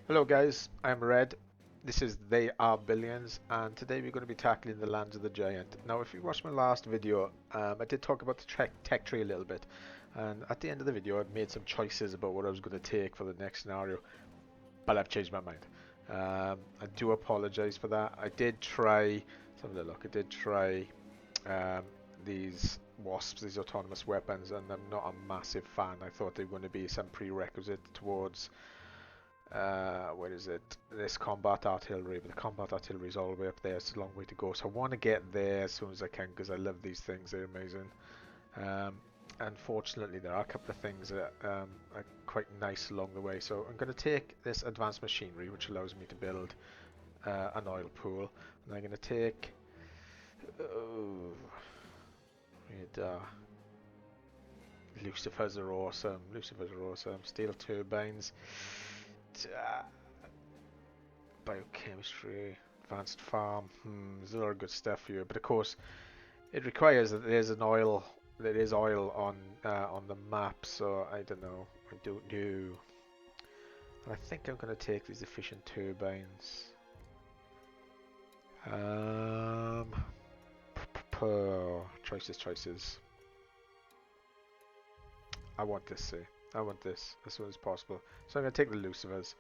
Hello guys, I'm Red. This is They Are Billions, and today we're going to be tackling the Lands of the Giant. Now, if you watched my last video, I did talk about the tech tree a little bit, and at the end of the video, I made some choices about what I was going to take for the next scenario, but I've changed my mind. I do apologize for that. I did try, let's have a look, I did try um, these wasps, these autonomous weapons, and I'm not a massive fan. I thought they were going to be some prerequisite towards what is it? This combat artillery, but the combat artillery is all the way up there. It's a long way to go, so I want to get there as soon as I can because I love these things. They're amazing. Um, Unfortunately, there are a couple of things that are quite nice along the way. So I'm going to take this advanced machinery, which allows me to build an oil pool, and I'm going to take. Oh, Lucifers are awesome. Lucifers are awesome. Steel turbines. Uh, Biochemistry, advanced farm. There's a lot of good stuff here, but of course, it requires that there's an oil. There is oil on the map, so I don't know. I don't know. And I think I'm going to take these efficient turbines. Um, choices, choices. I want this. See, I want this as soon as possible. So I'm going to take the Lucifers,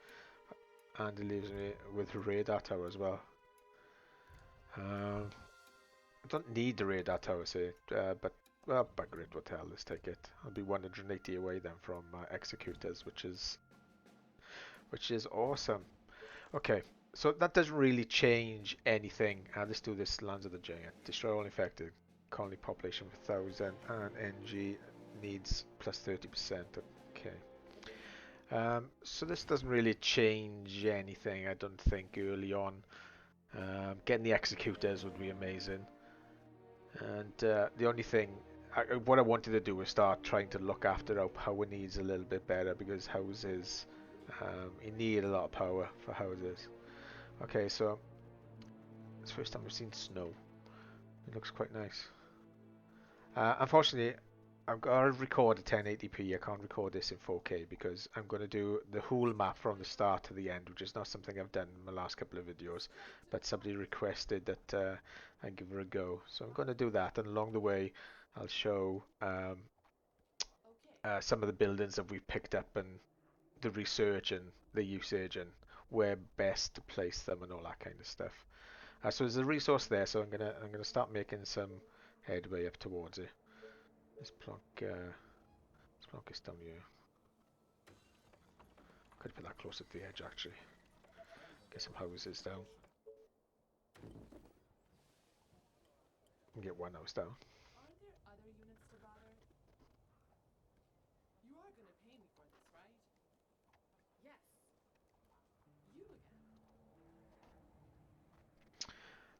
and it leaves me with radar tower as well. I don't need the radar tower, say, but well, bugger it, what the hell, let's take it. I'll be 180 away then from executors, which is awesome. Okay, so that doesn't really change anything. Let's do this Lands of the Giant. Destroy all infected. Colony population of 1,000 and NG needs plus 30%. Okay. So this doesn't really change anything, I don't think, early on. Getting the executors would be amazing. And the only thing, what I wanted to do was start trying to look after our power needs a little bit better because houses, you need a lot of power for houses. Okay, so it's the first time we've seen snow. It looks quite nice. Unfortunately, I've got to record at 1080p. I can't record this in 4K because I'm going to do the whole map from the start to the end, which is not something I've done in my last couple of videos. But somebody requested that I give her a go, so I'm going to do that. And along the way, I'll show some of the buildings that we've picked up and the research and the usage and where best to place them and all that kind of stuff. So there's a resource there, so I'm gonna start making some headway up towards it. Let's plonk this down here. Could put that closer to the edge actually. Get some houses down. And get one house down.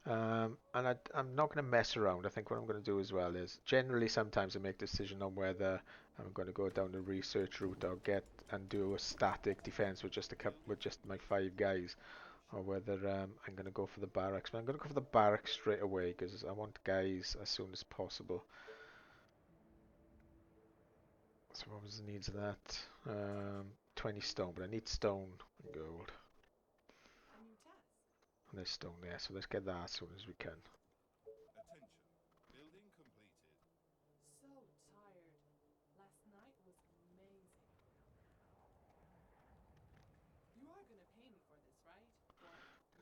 And I'm not going to mess around. I think what I'm going to do as well is generally sometimes I make a decision on whether I'm going to go down the research route or get and do a static defense with just my 5 guys, or whether I'm going to go for the barracks. But I'm going to go for the barracks straight away because I want guys as soon as possible. So what was the needs of that? 20 stone, but I need stone and gold. And there's stone there, so let's get that as soon as we can.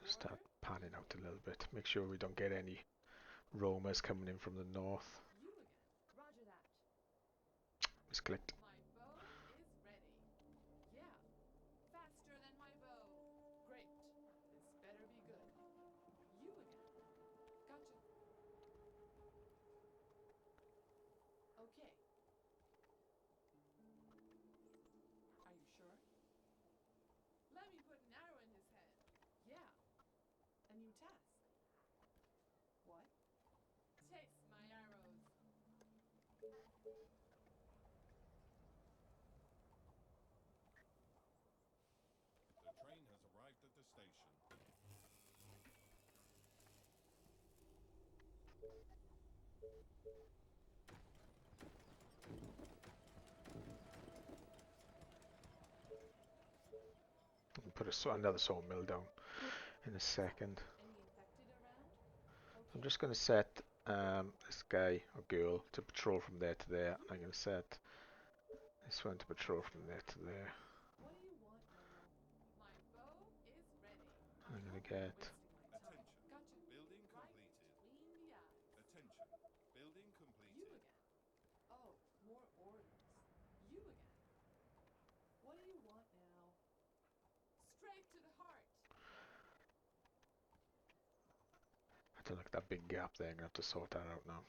Start panning out a little bit. Make sure we don't get any roamers coming in from the north. Misclicked. put another sawmill down in a second. I'm just going to set this guy or girl to patrol from there to there. I'm going to set this one to patrol from there to there. I'm going to get... I don't like that big gap there. I'm going to have to sort that out now.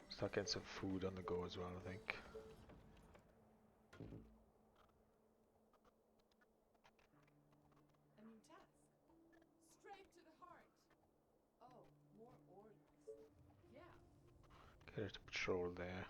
Start getting some food on the go as well, I think. Get her to patrol there.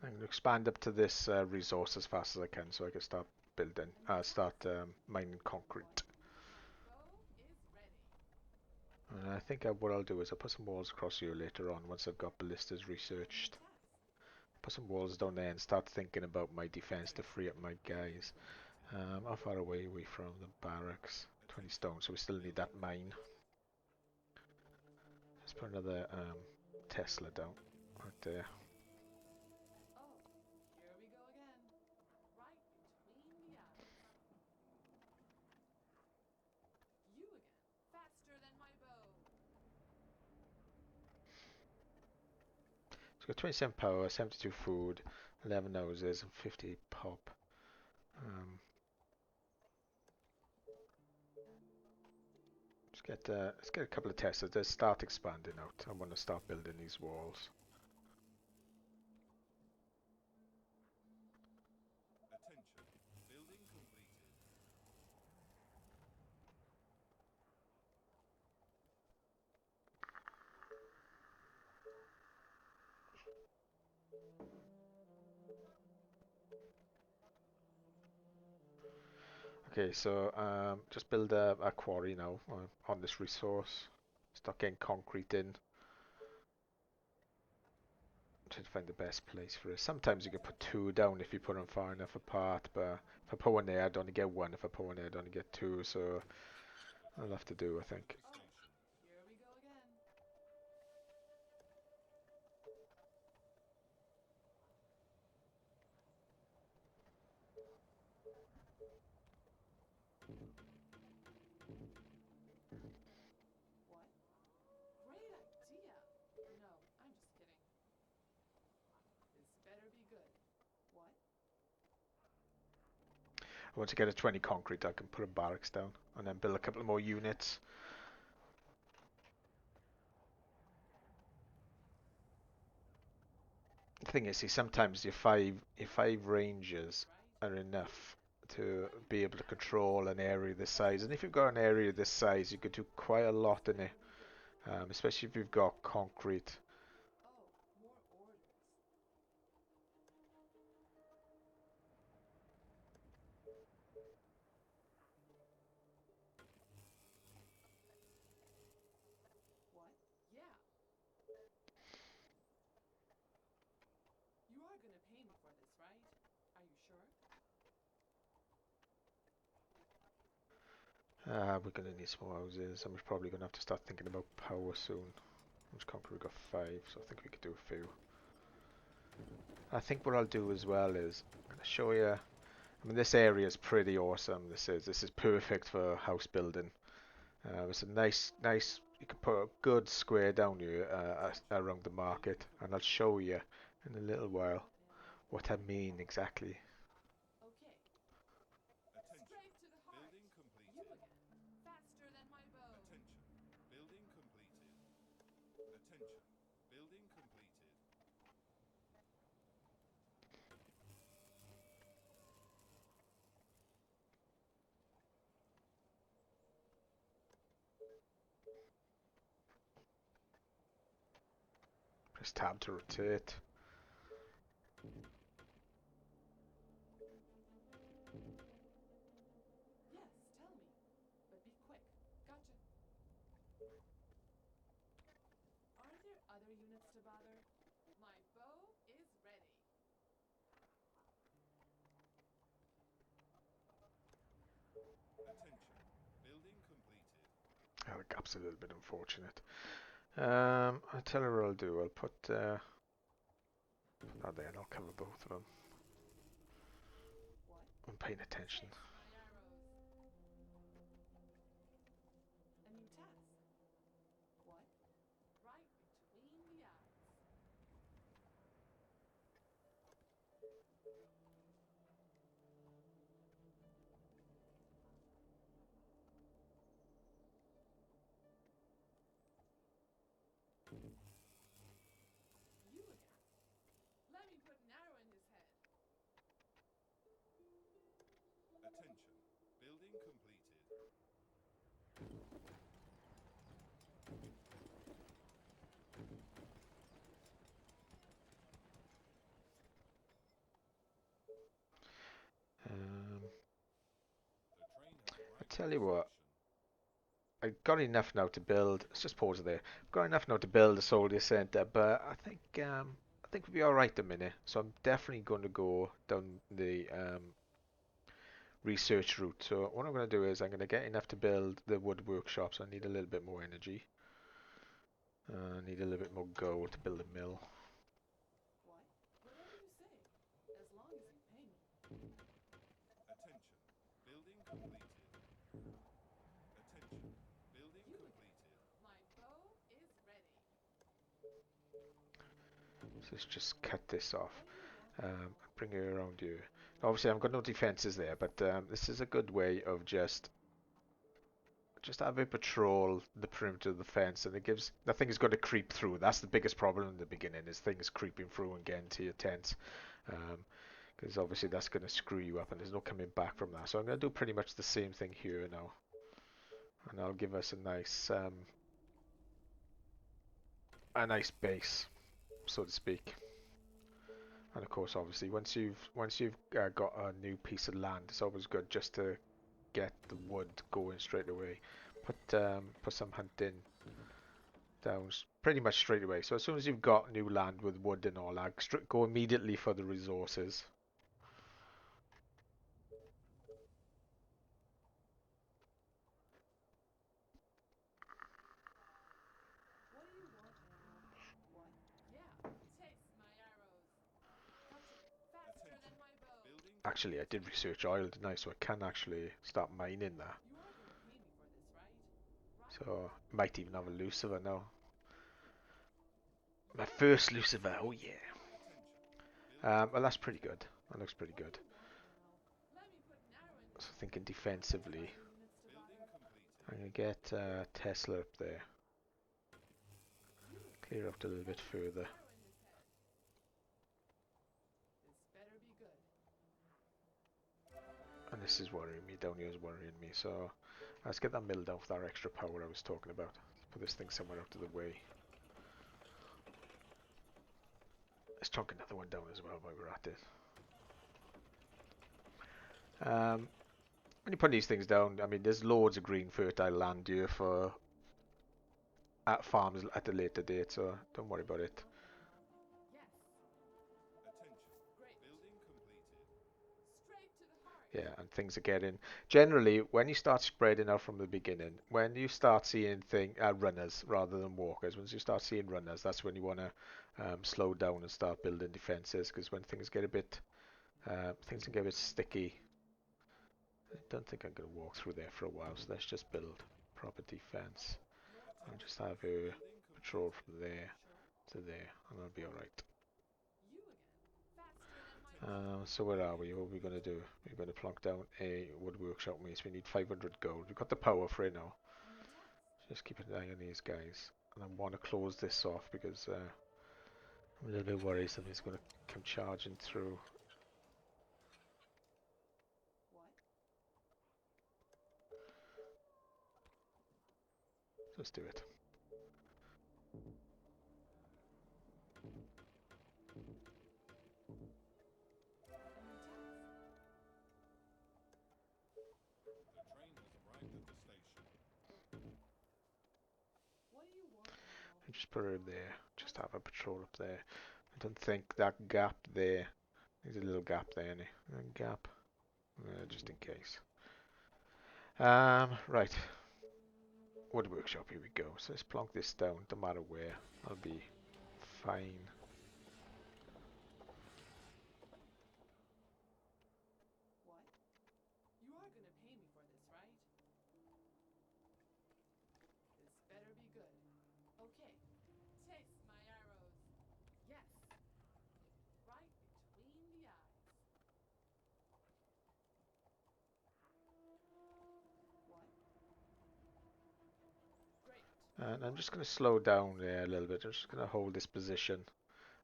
I'm going to expand up to this resource as fast as I can so I can start building, mining concrete. And I think what I'll do is I'll put some walls across here later on once I've got ballistas researched. Put some walls down there and start thinking about my defense to free up my guys. How far away are we from the barracks? 20 stone, so we still need that mine. Let's put another Tesla down right there. So we've got 27 power, 72 food, 11 houses, and 50 pop. Let's get a couple of tests. Let's start expanding out. I want to start building these walls. Okay, so just build a quarry now on this resource. Start getting concrete in. Try to find the best place for it. Sometimes you can put two down if you put them far enough apart, but if I put one there, I'd only get one. If I put one there, I'd only get two, so I'll have to do, I think. Once I get a 20 concrete, I can put a barracks down and then build a couple more units. The thing is, see, sometimes your five rangers are enough to be able to control an area this size. And if you've got an area this size, you could do quite a lot in it, especially if you've got concrete. We're going to need some more houses, and we're probably going to have to start thinking about power soon. How much concrete? We've got 5, so I think we could do a few. I think what I'll do as well is I'm going to show you. I mean, this area is pretty awesome. This is perfect for house building. It's a nice. You can put a good square down here around the market, and I'll show you in a little while what I mean exactly. Press tab to rotate. Yes, tell me. But be quick. Gotcha. Aren't there other units to bother? My bow is ready. Oh, the gap's a little bit unfortunate. I'll tell her what I'll do. I'll put that there and I'll cover both of them. What? I'm paying attention. Chase my arrows. A new task. What? Right between the eyes. You again. Let me put an arrow in his head. I tell you what, I got enough now to build. Let's just pause it there. Got enough now to build a soldier center, but I think we'll be all right at the minute. So I'm definitely going to go down the research route. So what I'm going to do is I'm going to get enough to build the wood workshop. So I need a little bit more energy. I need a little bit more gold to build a mill. What? Whatever you say. As long as you pay me. You again. My bow is ready. So let's just cut this off. What do you want? Bring it around you. Obviously, I've got no defenses there, but this is a good way of just have it patrol the perimeter of the fence, and it gives nothing is going to creep through. That's the biggest problem in the beginning, is things creeping through and getting to your tent, because obviously that's going to screw you up, and there's no coming back from that. So I'm going to do pretty much the same thing here now, and I'll give us a nice base, so to speak. And of course, obviously, once you've got a new piece of land, it's always good just to get the wood going straight away. Put some hunting down pretty much straight away. So as soon as you've got new land with wood and all that, go immediately for the resources. What do you want now? What? Yeah. Chase my arrows. Gotcha. Faster than my bow. Actually, I did research oil, didn't I? So I can actually start mining that. You are gonna pay me for this, right? Right. So I might even have a Lucifer now. My You first again. Lucifer, oh yeah. Speed. Well, that's pretty good. That looks pretty What do good. you want now? Let me put an arrow in his So head. thinking Aren't there defensively, other units to bother? I'm gonna get Tesla up there. You again. Clear out a little Let bit me put an further. arrow in his head. This better be good. And this is worrying me, down here is worrying me, so let's get that mill down for that extra power I was talking about. Let's put this thing somewhere out of the way. Let's chunk another one down as well while we're at it. When you put these things down, I mean, there's loads of green fertile land here for at farms at a later date, so don't worry about What do it. you want now? Yes. Great. Straight to the heart. Yeah, and things are getting generally when you start spreading out from the beginning, when you start seeing runners rather than walkers, once you start seeing runners, that's when you want to slow down and start building defenses. Because when things can get a bit sticky. I don't think I'm going to walk through there for a while, so let's just build proper defense. I'll just have a patrol from there to there, and I'll be alright. You again. Faster than my bow. So where are we? What are we going to do? We're going to plonk down a wood workshop. Means we need 500 gold. We've got the power for it now. A new task. Just keep an eye on these guys. and I want to close this off because I'm a little bit worried something's going to come charging through. What? Let's do it. What do you want, Nemo? And just put her there. Just have a patrol up there. I don't think that gap there. There's a little gap there, any gap, just in case. Right. Wood workshop. Here we go. So let's plonk this down. No matter where, I'll be fine. What? You are gonna pay me for this, right? This better be good. Okay. Taste my arrows. Yes. Right between the eyes. What? Great. And I'm just going to slow down there a little bit. I'm just going to hold this position. I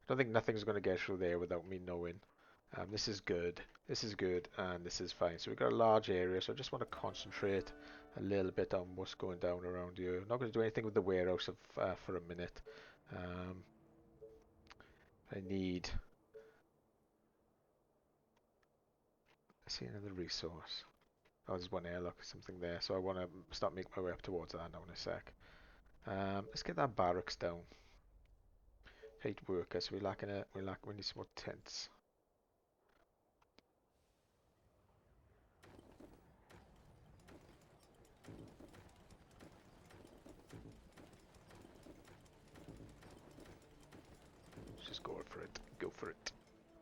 don't think nothing's going to get through there without me knowing. This is good. This is good, and this is fine. So we've got a large area, so I just want to concentrate a little bit on what's going down around here. I'm not going to do anything with the warehouse for a minute. I need... I see another resource. Oh, there's one airlock, something there. So I want to start making my way up towards that now in a sec. Let's get that barracks down. 8 workers. We need some more tents. Let's just go for it. Go for it.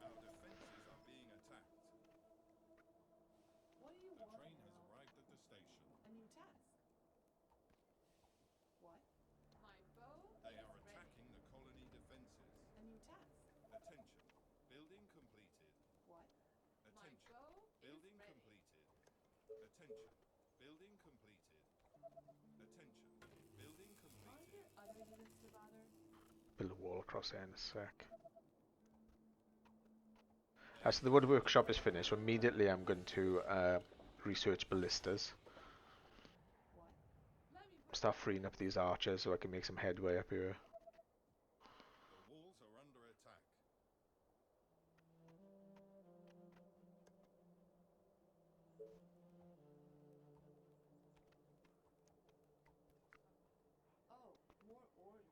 Our defenses are being attacked. What do you The want, train has Nemo? arrived at the station. A new task. What? My bow They is are ready. attacking the colony defenses. A new task. Attention. Building completed. What? My Attention. bow Building is ready. completed. Attention. Building completed. Attention. Building Are completed. there other units to bother? Build a wall across there in a sec. So the wood workshop is finished. So immediately I'm going to research ballistas. What? Let me put Start freeing up these archers so I can make some headway up here. The walls are under attack. Oh, more orders.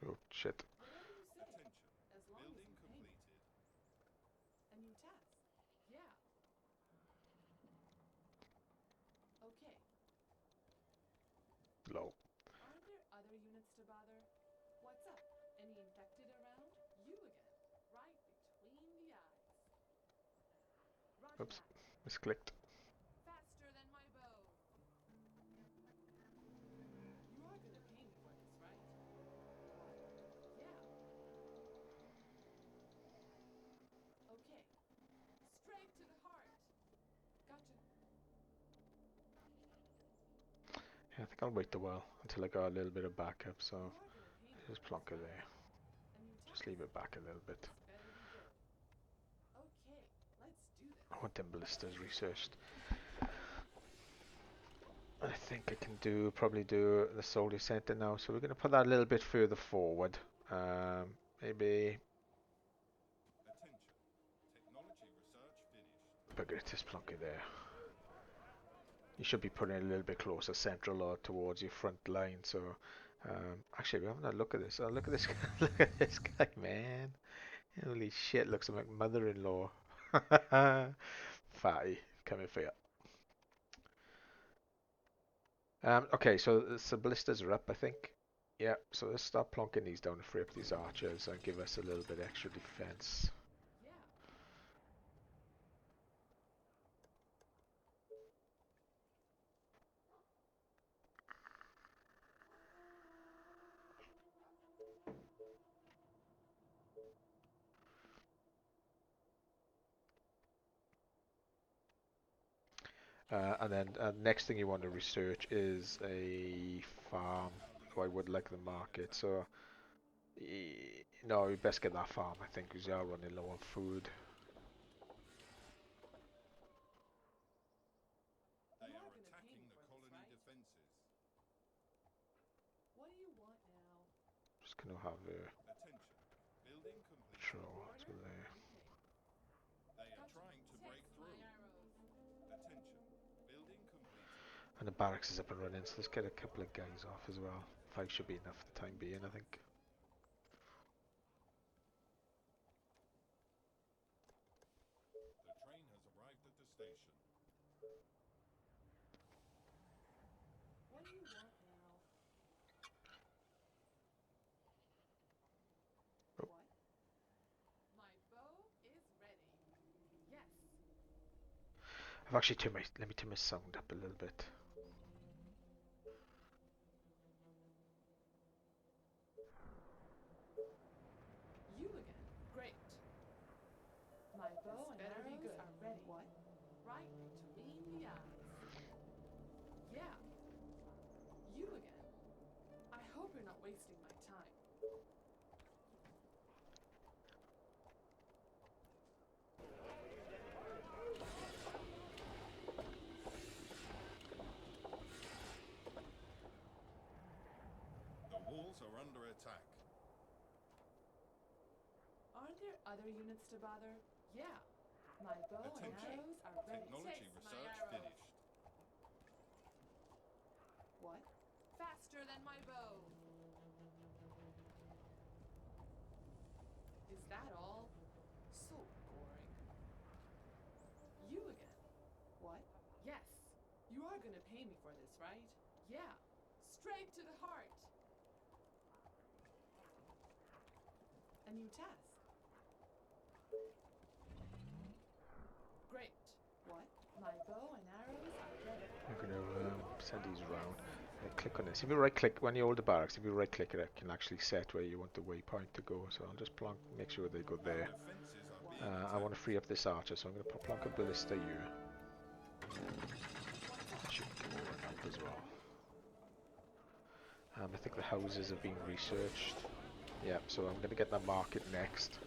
Oh shit. Whatever you say. Attention. As long as Building you pay me. completed. A new task. Yeah. Okay. Low. Are there other units to bother? What's up? Any infected around? You again. Right between the eyes. Roger Oops. that. Misclicked. Faster than my bow. You are gonna pay me for this, right? Yeah. Okay. Straight to the heart. Gotcha. Yeah, I think I'll wait a while until I got a little bit of backup. So You are gonna pay me just for plonk this, it right? there. A new Just task. leave it back a little bit. This better be good. Okay, let's do this. I want them ballistas researched. I think I can probably do the soldier center now. So we're going to put that a little bit further forward. Maybe. Attention. Technology research finished. Bugger it, just plonk it there. You should be putting it a little bit closer central or towards your front line. So actually, we haven't had a look at this. Oh, look at this guy. Look at this guy, man. Holy shit, looks like mother-in-law. Fatty, coming for you. Okay, so the ballistas are up, I think. Yeah, so let's start plonking these down to free up these archers and give us a little bit extra defense. Yeah. And then next thing you want to research is a farm before I would like the market. So, no, we best get that farm, I think, because we are running low on food. They You are are gonna pay attacking me the for this, colony right? defenses. What do you want now? Just gonna have a Attention. Building complete. control to Order? there. Okay. They are Gotcha. trying to break Takes through. my arrows. Attention. Building completed. And the barracks is up and running, so let's get a couple of guys off as well. 5 should be enough for the time being, I think. The train has arrived at the station. What do you want now? Oh. What? My bow is ready. Yes. I've actually turned my, let me turn my sound up a little bit. You again. Great. My bow and arrows are ready. What? Right between the eyes. Yeah. You again. I hope you're not wasting my time. The walls are under attack. Aren't there other units to bother? Yeah. My bow and Attention. arrows are ready. Technology Takes my research arrows. finished. What? Faster than my bow. Is that all? So boring. You again. What? Yes. You are gonna pay me for this, right? Yeah. Straight to the heart. A new task. Great. What? My bow and arrows are ready. I'm gonna send these around. Click on this. If you right click, when you hold the barracks, if you right click it, it can actually set where you want the waypoint to go. So I'll just plonk, make sure they go Our there. defenses are being I want to free up this archer, so I'm going to plonk a ballista here. That should go up as well. I think the houses have been researched. Yeah, so I'm going to get that market next.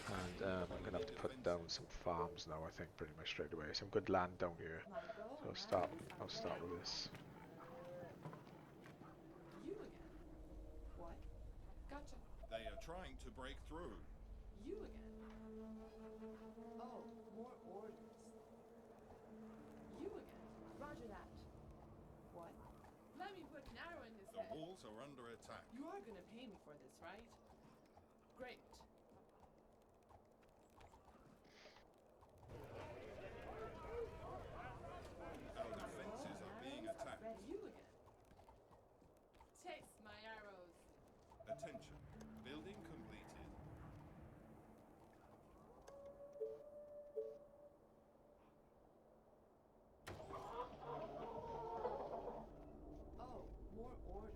And I'm going to have to put down some farms now, I think, pretty much straight away. Some good land down here. My bow So and I'll start with this. You again. What? Gotcha. They are trying to break through. You again. Oh, more orders. You again. Roger that. What? Let me put an arrow in his The head. walls are under attack. You are gonna pay me for this, right? Great. Our defenses are being attacked. You again. Taste my arrows. Attention. Building completed. Oh, more orders.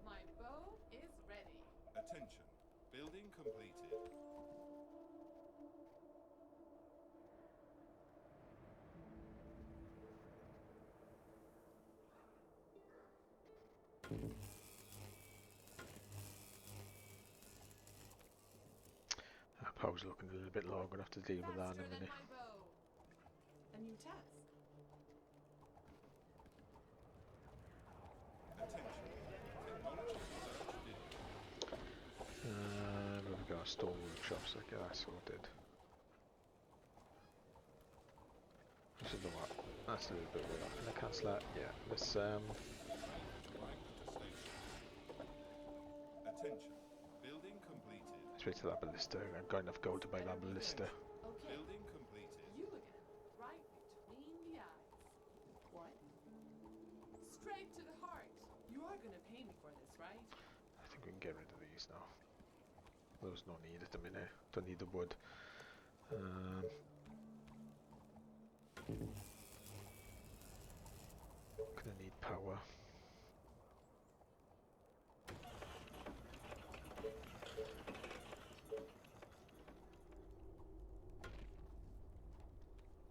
My bow is ready. Attention. Building completed. Pow's looking a little bit low. I'm going to have to deal with that in a Faster than minute. my bow. A new task. Attention. Technology research finished. Where we got stone workshops, okay, that's sorted. I should know what. That's a little bit weird. Can I cancel that? Yeah. Let's Arrived at the station. Attention. Building completed. let's wait till that ballista. I've got enough gold to buy that ballista. Okay. Building completed. You again. Right between the eyes. What? Straight to the heart. You are gonna pay me for this, right? I think we can get rid of these now. There's no need at the minute. Don't need the wood. Gonna need power.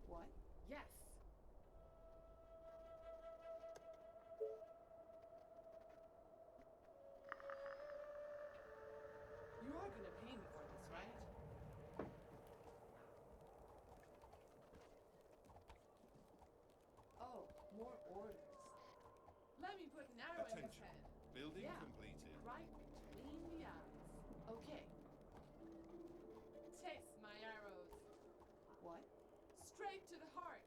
What? Yes. gonna pay me for this, right? Oh, more orders. Let me put an arrow in his Attention. head. Building Yeah. completed. Right between the eyes. Okay. Taste my arrows. What? Straight to the heart.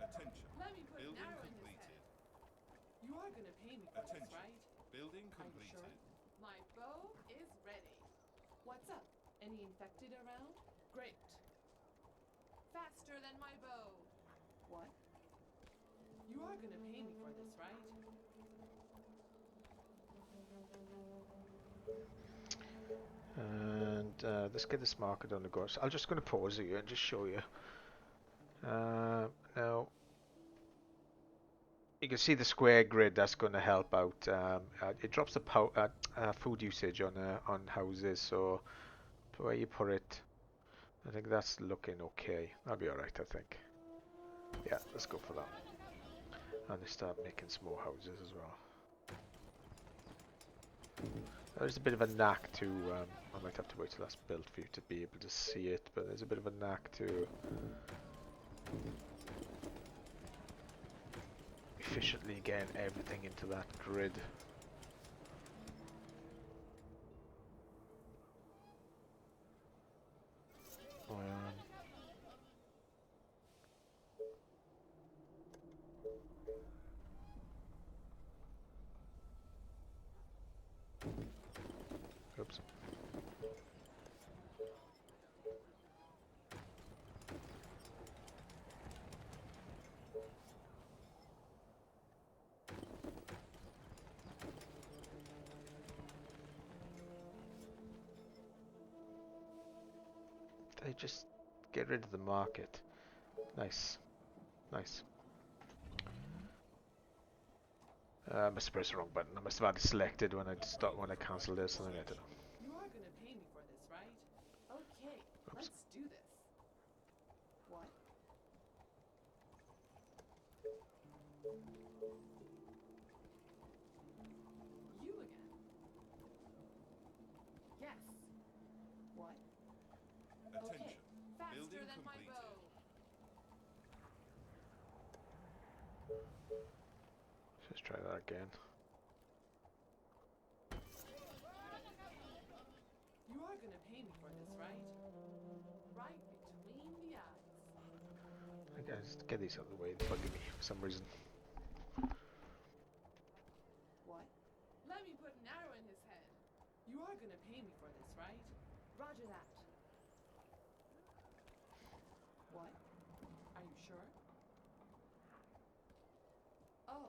Attention. Let me put an Building arrow in his completed. head. You are gonna pay me for this, Attention. right? Building Are you sure? completed. My bow is ready. What's up? Any infected around? Great. Faster than my bow. What? You are gonna pay me for this, right? And let's get this market on the go. So I'm just going to pause here and just show you. Now you can see the square grid. That's going to help out. It drops the food usage on houses. So where you put it, I think that's looking okay. That'll be alright, I think. Yeah, let's go for that. And they start making some more houses as well. There's a bit of a knack to, I might have to wait till that's built for you to be able to see it, but there's a bit of a knack to efficiently getting everything into that grid. Oops. They just get rid of the market. Nice. Nice. I must have pressed the wrong button. I must have had it selected when I cancelled this, and I don't know. You are gonna pay me for this, right? Okay, Oops. let's do this. What? You again. Yes. What? Attention. Okay, faster Building than my completed. bow. Let's try that again. You are gonna pay me for this, right? Right between the eyes. I guess get these out of the way. It's bugging me for some reason. What? Let me put an arrow in his head. You are gonna pay me for this, right? Roger that. What? Are you sure? Oh,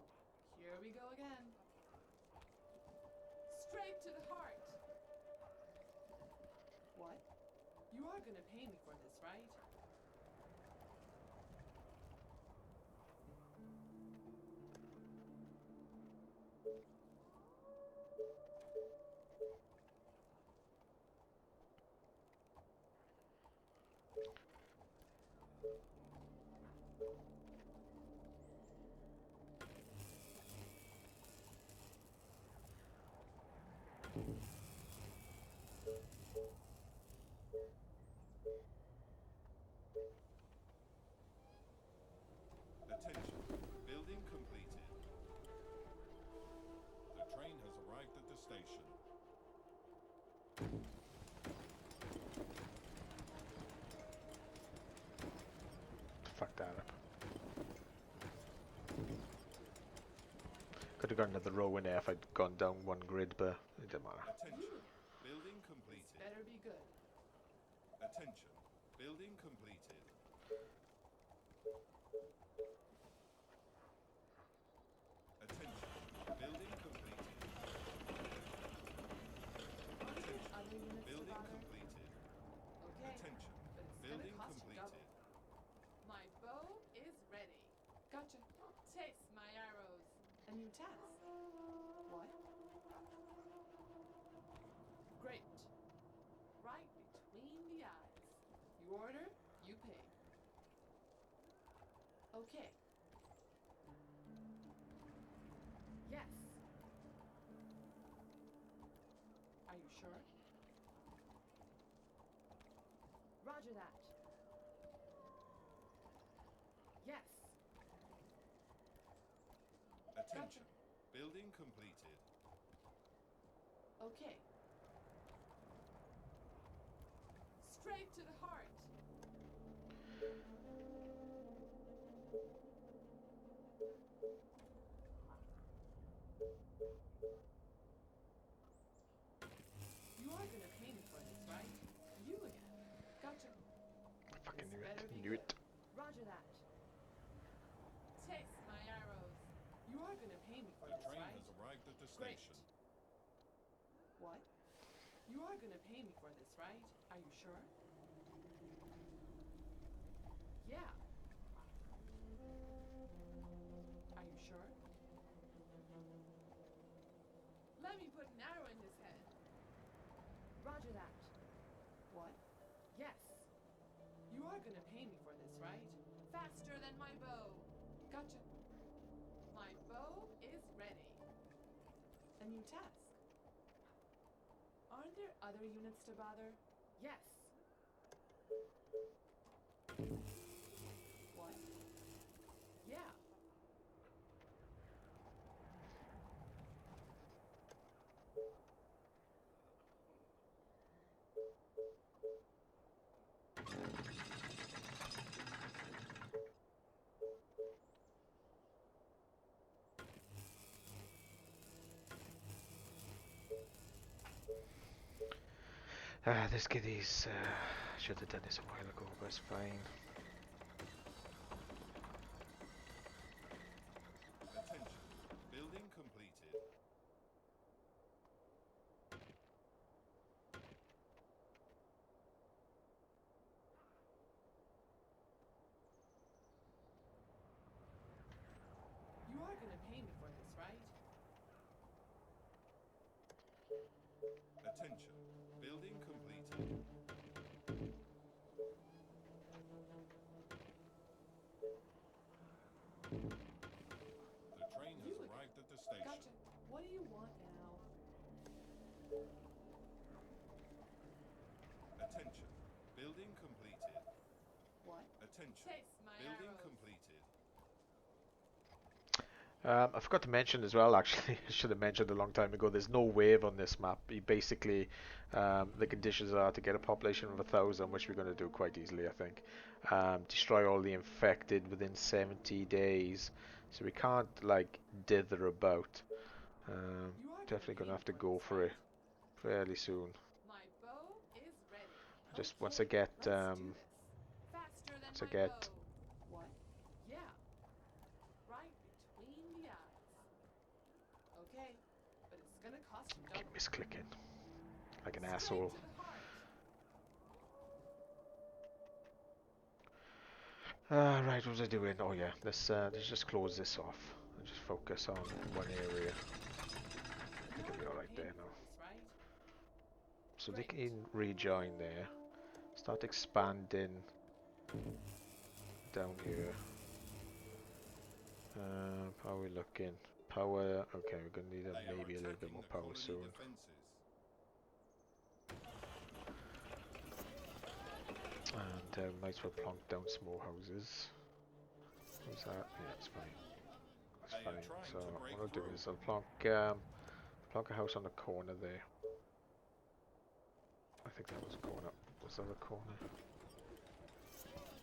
here we go again. Straight to the heart. What? You are gonna pay me for this, right? Attention. Building completed. The train has arrived at the station. Fuck that up. Could have got another row in there if I'd gone down one grid, but it didn't matter. Attention. Building completed. Better be good. Attention. Building completed. Attention. Building completed. Other units to Building bother? completed. Okay, Attention. but it's Building gonna cost you completed. double. My bow is ready. Gotcha. Taste my arrows. A new task. What? Great. Right between the eyes. You order, you pay. Okay. Yes. Are you sure? Roger that. Yes. Attention. Building completed. Okay. Straight to the heart. You are gonna pay me for this, right? You again. Gotcha. I fucking This better be knew good. it. Roger that. Taste my arrows. You are gonna pay me for The this, train right? has arrived at the Great. station. What? You are gonna pay me for this, right? Are you sure? Yeah. Are you sure? Let me put an arrow in his head. Roger that. What? Yes. You are gonna pay me for this, right? Faster than my bow. Gotcha. My bow is ready. A new task. Aren't there other units to bother? Yes. What? Yeah. This kid is. Should have done this a while ago, but it's fine. Attention. Building completed. You are gonna pay me for this, right? Attention. Building completed. The train has arrived at the station. Gotcha. What do you want now? Attention. Building completed. What? Attention. Taste my Building arrows. completed. I forgot to mention as well, actually, I should have mentioned a long time ago, there's no wave on this map. You basically, the conditions are to get a population of 1,000, which we're going to do quite easily, I think. Destroy all the infected within 70 days. So we can't, like, dither about. You are Definitely gonna going to pay have to me for go this, for right? it fairly soon. My bow is ready. Just Okay, once I get, let's do this. Faster than once I my get bow. What? Yeah. Right between the eyes. Okay, but it's gonna cost you keep double. misclicking like an Straight asshole. to the heart. Right, what was I doing? Oh yeah, let's just close this off and just focus on one area. I think You I'll are be gonna alright pay there me now. for this, right? So they Great. can rejoin there. Start expanding down here. How are we looking? Power. Okay, we're gonna need They are maybe a little bit attacking more the power colony soon. defenses. And might as well plonk down some more houses. What's that? Yeah, it's fine. It's They are fine. trying So to break what I'll do through. is I'll plonk a house on the corner there. I think that was a corner. Was that a corner?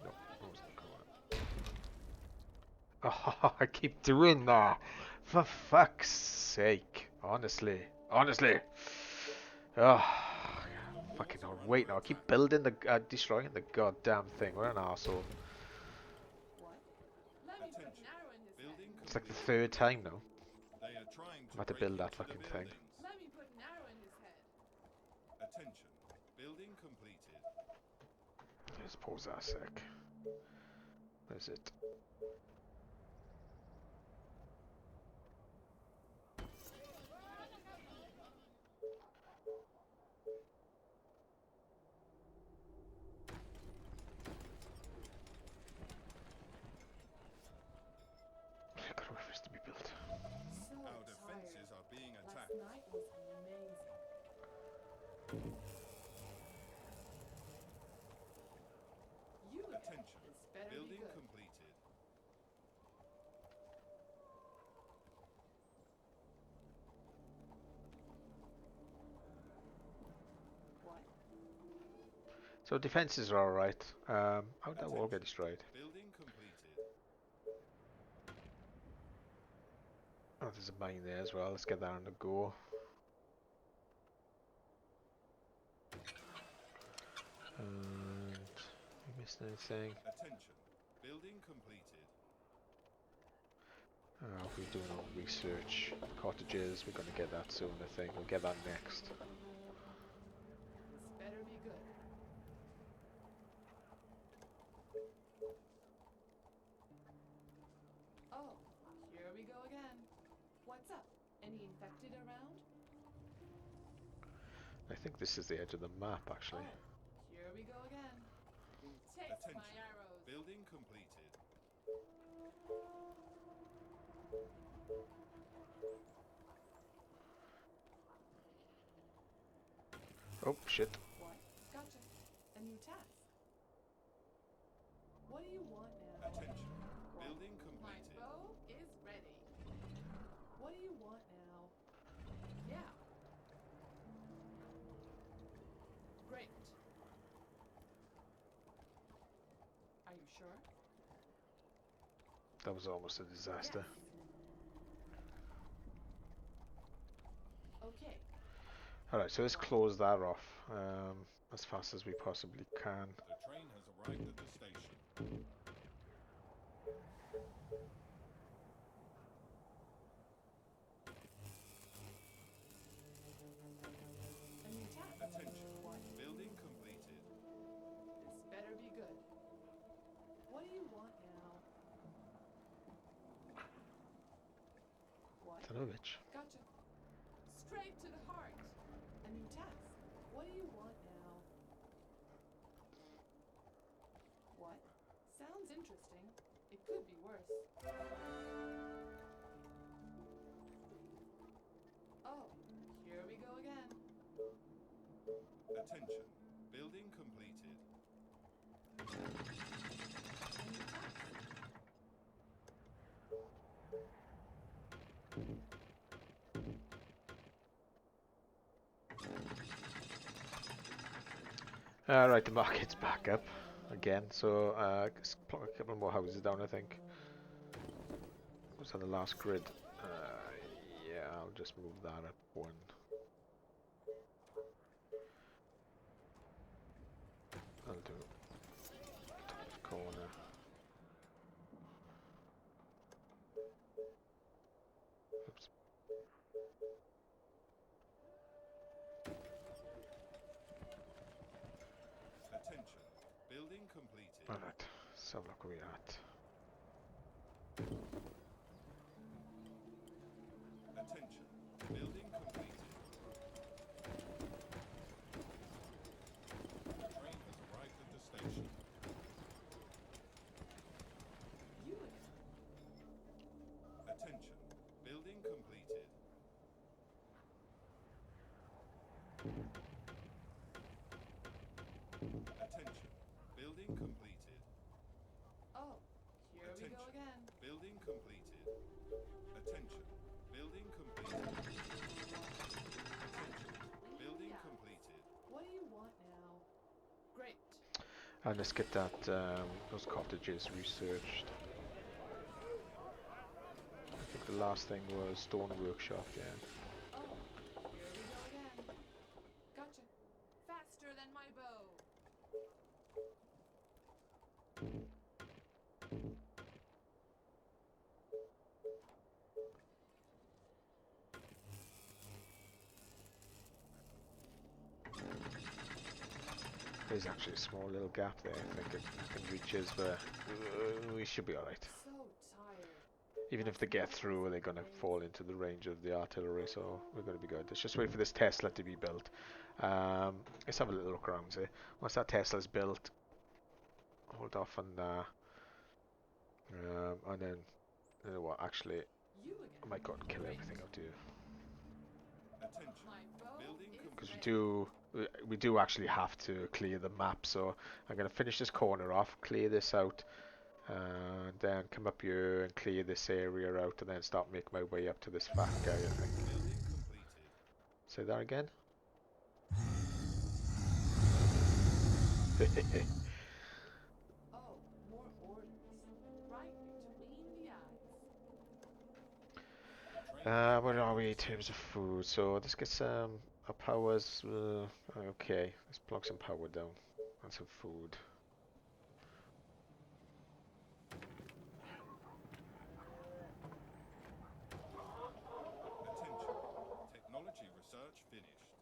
No, that wasn't a corner. Oh, I keep doing that. For fuck's sake. Honestly. Honestly. Oh, fucking hell. Walls are Wait under now. I keep attack. building the, destroying the goddamn thing. What an arsehole. What? Let me put an Attention. arrow in his head. Building It's like the completed. third time now. They are trying I'm to about to break build that into the fucking thing. buildings. Let me put an arrow in his head. Attention. Building completed. Let's pause that a sec. Where's it? I gotta wait for this to be built. So Our tired. defenses are being Last attacked. night was amazing. You again. Attention. This better be Building good. completed. What? So defenses are alright. How'd that wall Attention. get destroyed? Building completed. Oh, there's a mine there as well. Let's get that on the go. And we missed anything? Attention. Building completed. We're doing our research. Cottages, we're going to get that soon, I think. We'll get that next. This better be good. Oh, here we go again. What's up? Any infected around? I think this is the edge of the map, actually. Oh, here we go again. Take my Attention. arrows. Building completed. Oh, shit. What? Gotcha. A new task. What do you want now? Attention. What? Building My completed. bow is ready. What do you want now? Yeah. Great. Are you sure? That was almost a disaster. Yes. Okay. Alright, so let's close that off as fast as we possibly can. The train has arrived at the station. A new task. Attention. What? Building completed. This better be good. What do you want now? What? Son of a bitch. Gotcha. Straight to the heart. A new task. What do you want now? What? Sounds interesting. It could be worse. Oh, here we go again. Attention. Building completed. A new task. Alright, the market's back up again, so let's plot a couple more houses down, I think. Was that the last grid? Yeah, I'll just move that up one. I'll do top left corner. Oops. Attention. Building completed. Alright, let's have a look where we're at. Attention. Building completed. The train has arrived at the station. You again. Attention. Building completed. Attention. Building completed. Oh, here we go Attention. again. Building completed. Attention. Building completed. Attention. Building completed. What do you want now? Great. And let's get that those cottages researched. I think the last thing was stone workshop, yeah. Oh, here we go again. Gotcha. Faster than my bow. There's actually a small little gap there. I think it can reaches, but we should be alright. So tired. Even if they get through, they're gonna fall into the range of the artillery, so we're gonna be good. Let's just wait for this Tesla to be built. Let's have a little look around here. Once that Tesla's built, hold off on that. And then, you know what, actually, You again. I might go and kill everything out here. Attention. My bow Building is Because we ready. do we do actually have to clear the map. So I'm going to finish this corner off, clear this out, and then come up here and clear this area out, and then start making my way up to this fat guy, I think. Building completed. Say that again. Oh, more orders. Right between the eyes. Where are we in terms of food? So let's get some our powers. Okay, let's plug some power down and some food. Attention. Technology research finished.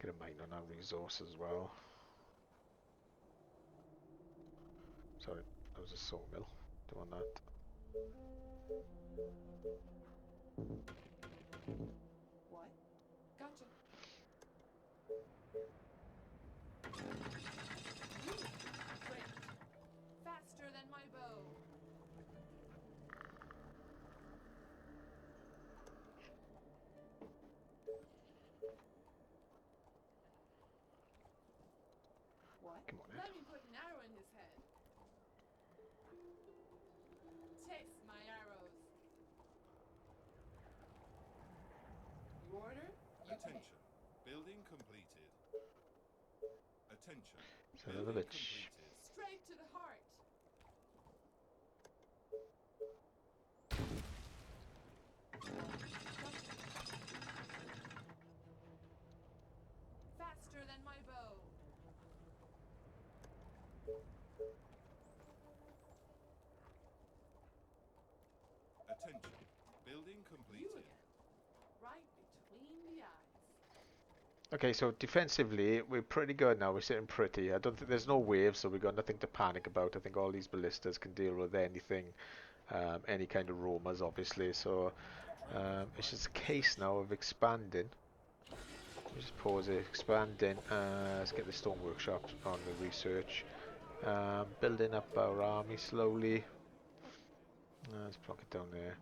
Get a mine on our resource as well. Sorry, that was a sawmill doing that. What? Gotcha. Great. Faster than my bow. What? Come on, Ed. Let me put an arrow in his head. Taste my arrows. You order? You pay. Attention. Building completed. Attention. Son of a Building bitch. completed. Straight to the heart. Faster than my bow. Attention. Building You completed. again. Right between the eyes. Okay, so defensively we're pretty good now. We're sitting pretty. I don't think there's no waves, so we've got nothing to panic about. I think all these ballistas can deal with anything, any kind of roamers, obviously. So it's just a case now of expanding. Just pause it, expanding. Let's get the stone workshop on the research. Building up our army slowly. Let's plonk it down there.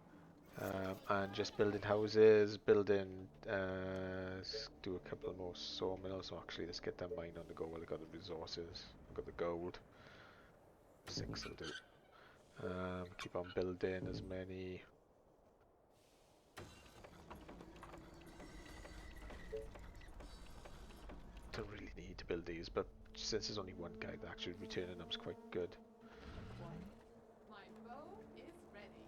And just building houses, building, let's do a couple more sawmills. So actually, let's get that mine on the go while I got the resources. I've got the gold. 6 will do. Keep on building as many. Don't really need to build these, but since there's only one guy that actually returning them's quite good. My bow is ready.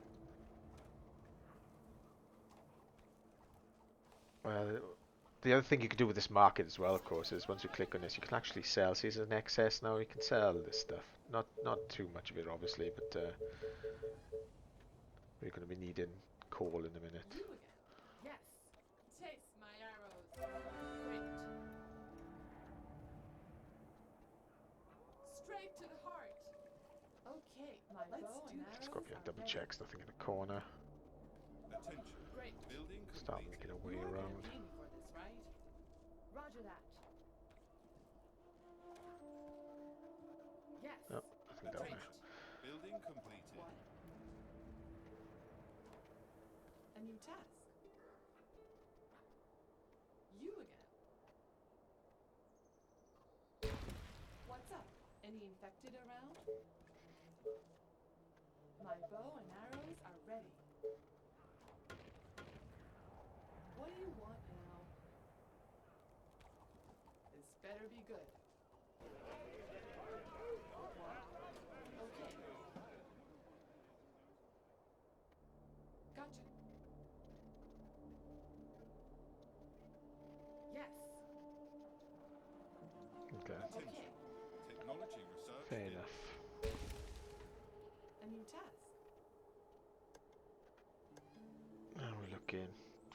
The other thing you can do with this market as well, of course, is once you click on this, you can actually sell. See, there's an excess now. You can sell this stuff. Not too much of it, obviously, but we're going to be needing coal in a minute. You again. Yes. Taste my arrows. Great. Straight to the heart. Okay, my bow and arrows. Let's go up here and are double ready. check. There's nothing in the corner. Attention. Great. Building Start completed. making our way You're gonna around. pay me for this, right? Roger that. Yes. Oh, nothing down Great. there. Building completed. What? A new task. You again. What's up? Any infected around? My bow and arrows are ready. What do you want now? This better be good. What? Okay. Gotcha. Yes. Okay, Okay. Technology research fair finished. enough. A new task. Now we're looking.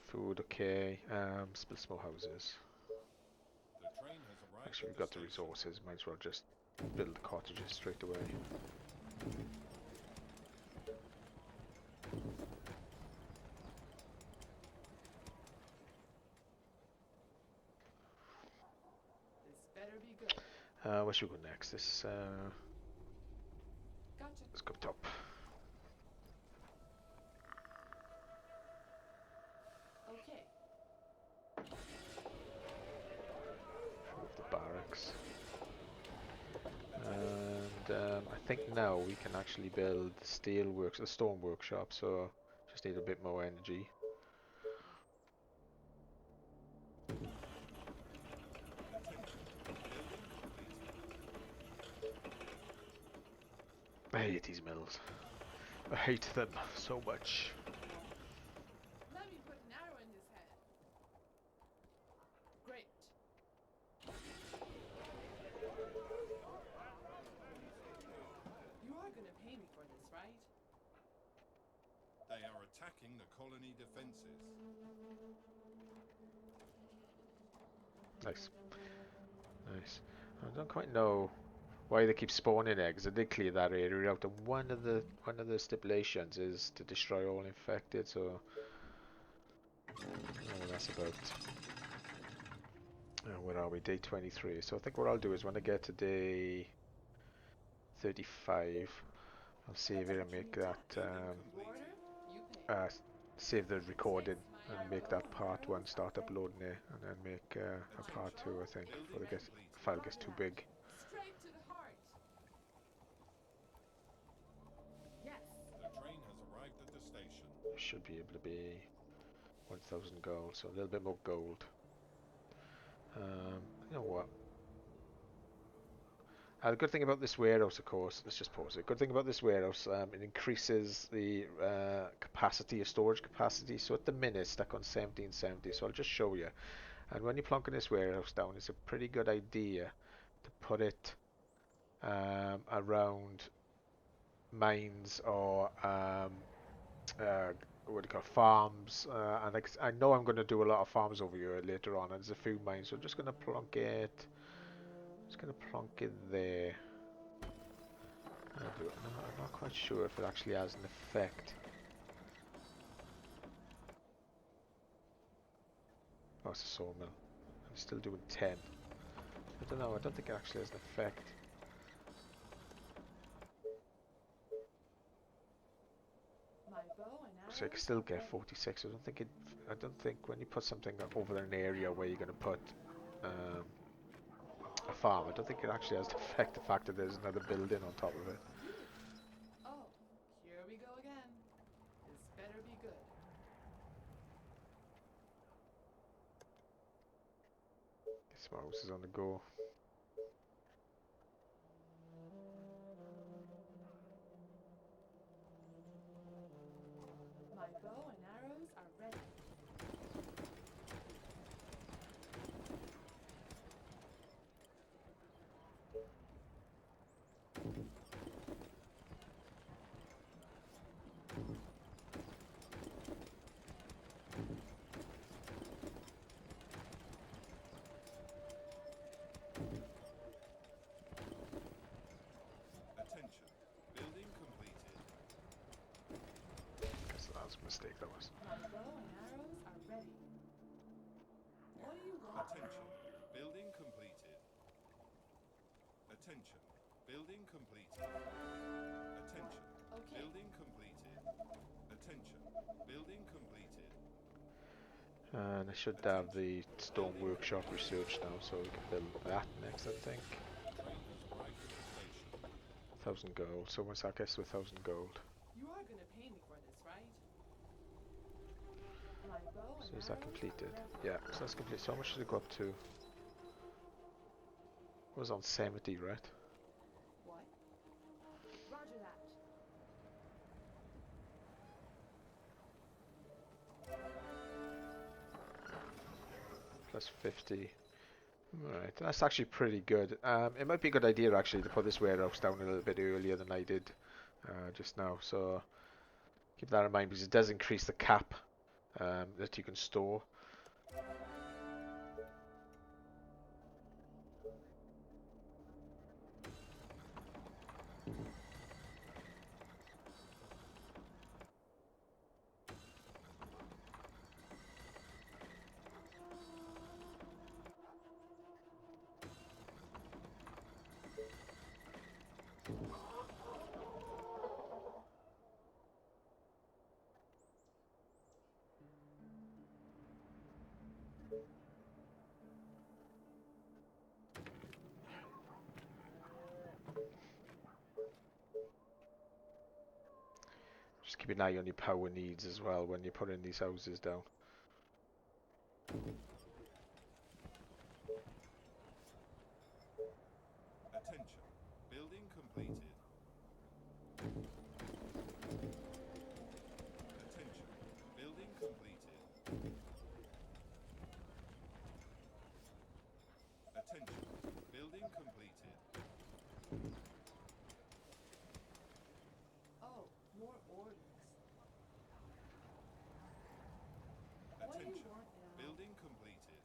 Food, okay. Split small houses. The train has arrived. Actually, at we've got the station. resources. Might as well just build cottages straight away. This better be good. Where should we go next? Gotcha. Let's go up top. Okay. think now we can actually build the stone workshop, so just need a bit more energy. I hate these mills. I hate them so much. Let me put an arrow in his head. Great. You are gonna pay me for this, right? They are attacking the colony defenses. Nice. Nice. I don't quite know why they keep spawning eggs. I did clear that area out, and one of the stipulations is to destroy all infected, so I don't know what that's about. Where are we? Day 23. So I think what I'll do is when I get to day 35, I'll save it and make that Order, you pay. save the recording and make that part 1 start uploading it, and then make a part 2, I think, before the file gets too big. Straight to the heart. Yes. The train has arrived at the station. Should be able to be 1,000 gold, so a little bit more gold. You know what? The good thing about this warehouse, of course, let's just pause it. Good thing about this warehouse, it increases the capacity, storage capacity. So at the minute, it's stuck on 1770. So I'll just show you. And when you're plonking this warehouse down, it's a pretty good idea to put it around mines or what do you call it, farms. And I know I'm going to do a lot of farms over here later on, and there's a few mines. So I'm just going to plonk it. Just going to plonk it there. No, I'm not quite sure if it actually has an effect. Oh, it's a sawmill. I'm still doing 10. I don't know, I don't think it actually has an effect. My bow and arrows. So I can still get are 46. I don't think when you put something over an area where you're going to put a farm, I don't think it actually has to affect the fact that there's another building on top of it. Oh, here we go again. This better be good. This mouse is on the go. My bow and arrows are ready. Attention. Building completed. Guess that was a mistake, that was. My bow and arrows are ready. What do you want? Attention. Building completed. Attention. Building completed. Attention. Okay. Building completed. Attention. Building completed. And I should have the stone workshop research now, so we can build that next, I think. Train has arrived at the station. 1,000 gold. So once that gets to 1,000 gold, You are gonna pay me for this, right? My bow and so is that arrows completed? are ready. Yeah, so that's complete. So how much did it go up to? It was on 70, right? What? Roger that. Plus 50. Alright, that's actually pretty good. It might be a good idea actually to put this warehouse down a little bit earlier than I did just now. So keep that in mind because it does increase the cap that you can store. keep an eye on your power needs as well when you're putting these houses down. Attention. Building completed. Attention. Building completed. Attention. Building completed. Oh, more orders. What do you Attention. want now? Building completed.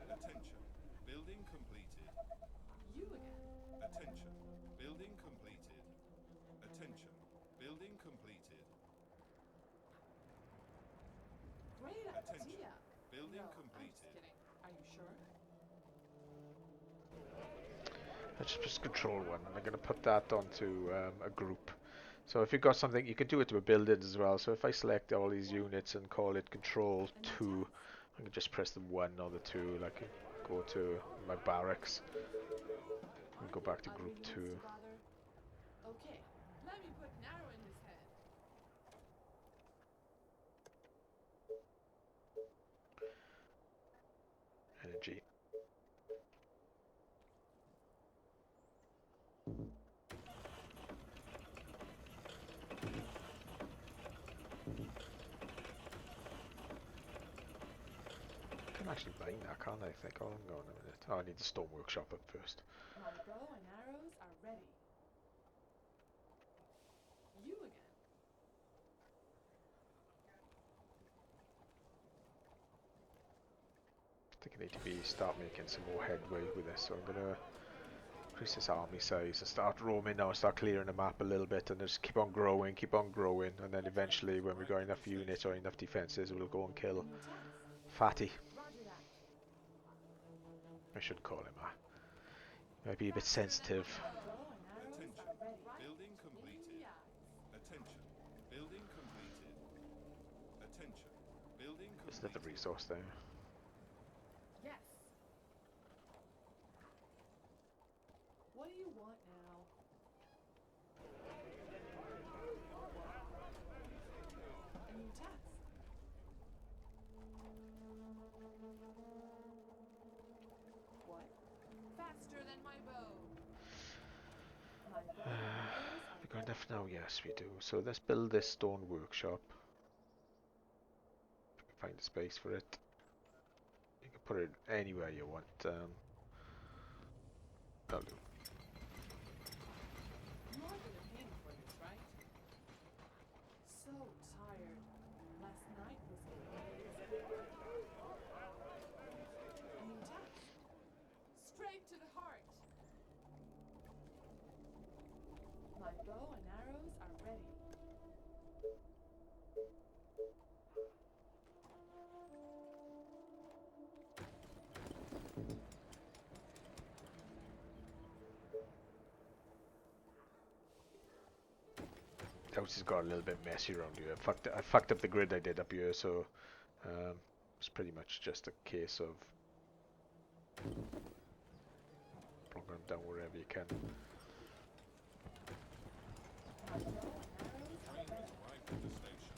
Attention. Building completed. You again. Attention. Building completed. Attention. Building completed. Great Attention. idea. Building No, I'm just completed. kidding. Are you sure? Let's just control one, and I'm going to put that onto a group. So if you've got something, you can do it to a building as well. So if I select all these units and call it control 2, I can just press the 1 or the 2, like go to my barracks and go back to Other group units 2. to bother? Okay, let me put an arrow in his head. Energy. I can actually mine that, can't I? Think. Oh, hang on a minute. Oh, I need the stone workshop up first. My bow and arrows are ready. You again. I think I need to start making some more headway with this. So I'm gonna increase this army size and start roaming now, start clearing the map a little bit, and just keep on growing, and then eventually, when we've got enough units or enough defenses, we'll go and kill New task. Fatty. Roger that. I shouldn't call him that. Might be a bit Faster than sensitive. my bow and arrows Attention. are ready. Right Building between completed. the eyes. Attention. Building completed. Attention. Building Is that the completed. resource there? Yes. What do you want now? A new task. What? Faster than my bow. My bow and arrows are We got ready. enough now? Yes, we do. So let's build this stone workshop. Find a space for it. You can put it anywhere you want. That'll do. You are gonna pay me for this, right? So tired. Last night was amazing. A new task. Straight to the heart. My bow and arrows are ready. The house has got a little bit messy around here. I fucked up the grid I did up here, so it's pretty much just a case of plonking them down wherever you can. My bow and arrows are Train has ready. arrived at the station.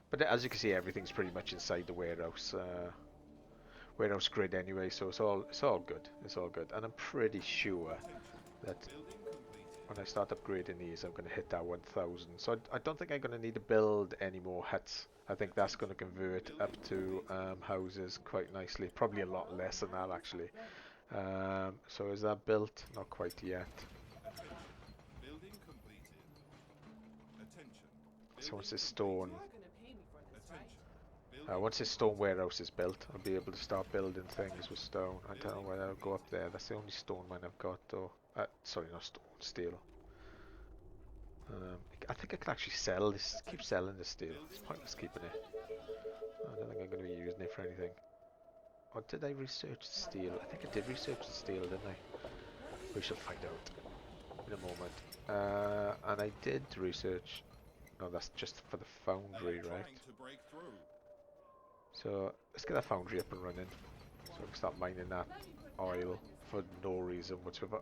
But as you can see, everything's pretty much inside the warehouse grid anyway, so it's all good. It's all good, and I'm pretty sure Attention. that Building completed. when I start upgrading these, I'm going to hit that 1000. So I don't think I'm going to need to build any more huts. I think that's going to convert up to houses quite nicely. Probably a lot less than that actually. So is that built? Not quite yet. Attention. Building completed. Attention. So once this Building stone, You are gonna pay me for this, right? Attention. Building once this stone warehouse is built, I'll be able to start building things with stone. I don't know whether I'll go up there. That's the only stone mine I've got, though. Sorry, not stone, steel. I think I can actually sell this. Keep selling this steel. It's pointless keeping it. I don't think I'm going to be using it for anything. Or did I research the steel? I think I did research the steel, didn't I? We shall find out in a moment. And I did research No, that's just for the They foundry, are right? trying to break through. So let's get that foundry up and running, so we can start mining that Let me put oil arrow in this for thing. no reason whatsoever.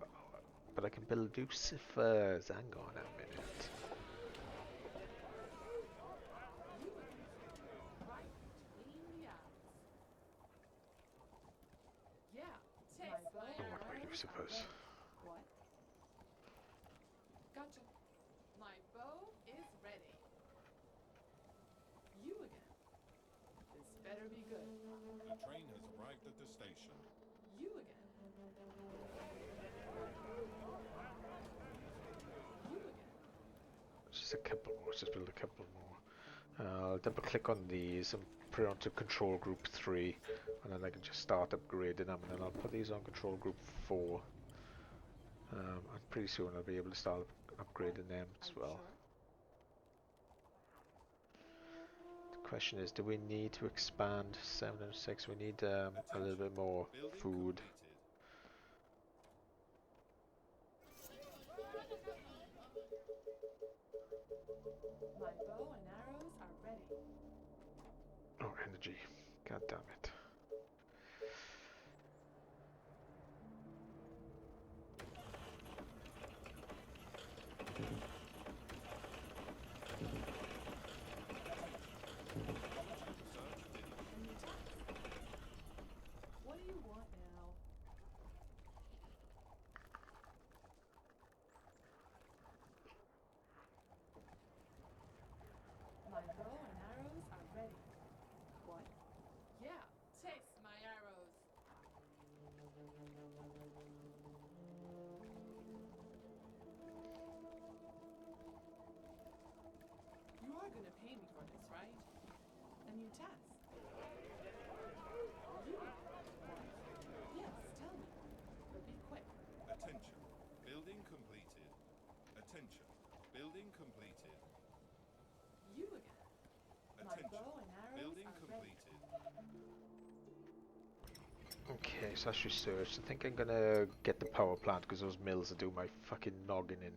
But I can build Lucifers. Hang on a minute. You again. Right between the eyes. Yeah. Taste my I want my arrows. Lucifers. What? Gotcha. My bow is ready. You again. This better be good. The train has arrived at the station. You again. You again. Just a couple more. Let's just build a couple more. I'll double click on these and put it onto control group 3, and then I can just start upgrading them, and then I'll put these on control group 4. And pretty soon I'll be able to start upgrading them Are as you well. sure? The question is, do we need to expand 7 and 6? We need a little bit more Building food. completed. My bow and arrows are ready. Oh, energy. God damn it. Research finished. A new task. What do you want now? My bow and arrows are ready. What? Yeah. Taste my arrows. You are gonna pay me for this, right? A new task. You again. What? Yes, tell me. But be quick. Attention. Building completed. Attention. Building completed. You again. My Attention. bow and arrows Building are ready. completed. Okay, so that's research. I think I'm gonna get the power plant because those mills are doing my fucking noggin in.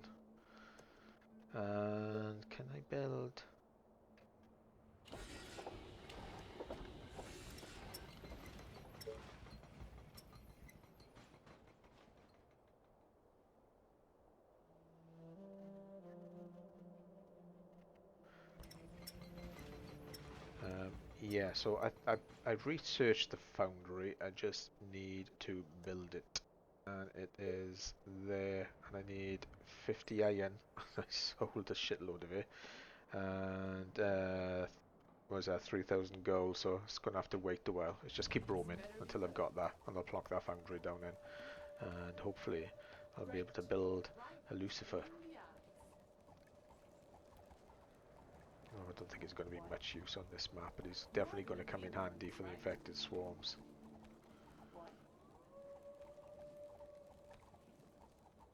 And can I build? Yeah, so I've researched the foundry. I just need to build it, and it is there. And I need 50 iron. I sold a shitload of it, and what was that, 3,000 gold? So it's gonna have to wait a while. It's just keep roaming until I've got that, and I'll plonk that foundry down in, and hopefully I'll be able to build a Lucifer. Between the eyes. Oh, I don't think it's going to be much use on this map, but it's definitely going to come in handy for the infected swarms. What?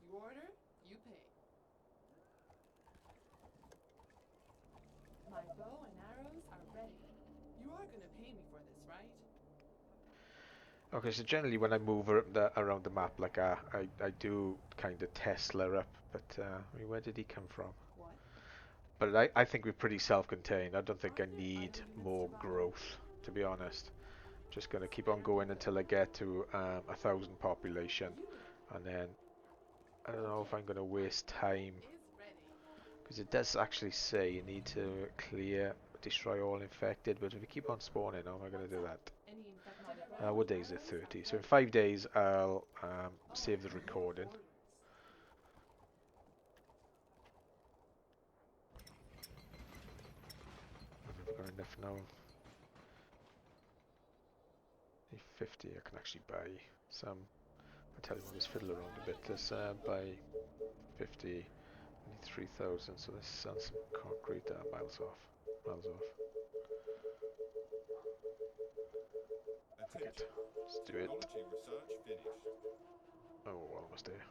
You order, you pay. My bow and arrows are ready. You are gonna pay me for this, right? Okay, so generally when I move around the map, like I do kind of Tesla up, but I mean, where did he come from? What? But I think we're pretty self-contained. I don't think I need more growth, to be honest. Just going to keep on going until I get to 1,000 population, You again. and then I don't know if I'm going to waste time, Is ready. because it does actually say you need to destroy all infected, but if we keep on spawning, how am I going to do that? Any infected What day is it? 30. So in 5 days I'll save the recording. I've got enough now. Need 50. I can actually buy some. I'll tell you what, let's fiddle around a bit. Let's buy 50. I need 3,000. So let's sell some concrete. Miles off. Miles off. Fuck it. Attention. Let's do it. Technology research finished. Oh, almost there.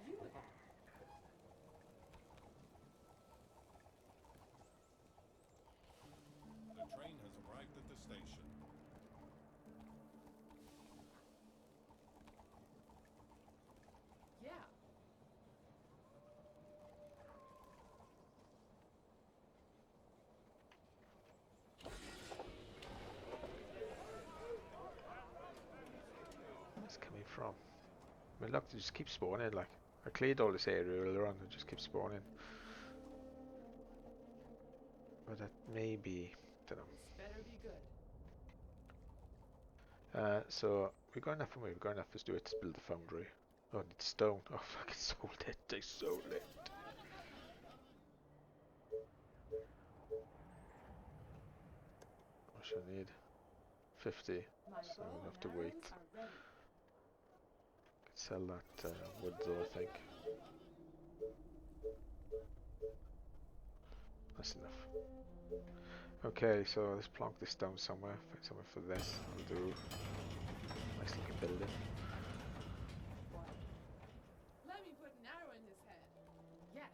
You again. The train has arrived at the station. Yeah. from? I mean, look, they just keep spawning. Like, I cleared all this area earlier on, they just keep spawning. But that may be, don't know. This better be good. So we're going enough from where we're going enough to do it to build the foundry. Oh, it's stone. Oh, fucking sold it. They sold it. What should I need? 50. My So bow we'll have and to wait. arrows are ready. Could sell that wood though, I think. That's enough. Okay, so let's plonk this down somewhere. Find somewhere for this. I'll do nice looking building. What? Let me put an arrow in his head. Yes.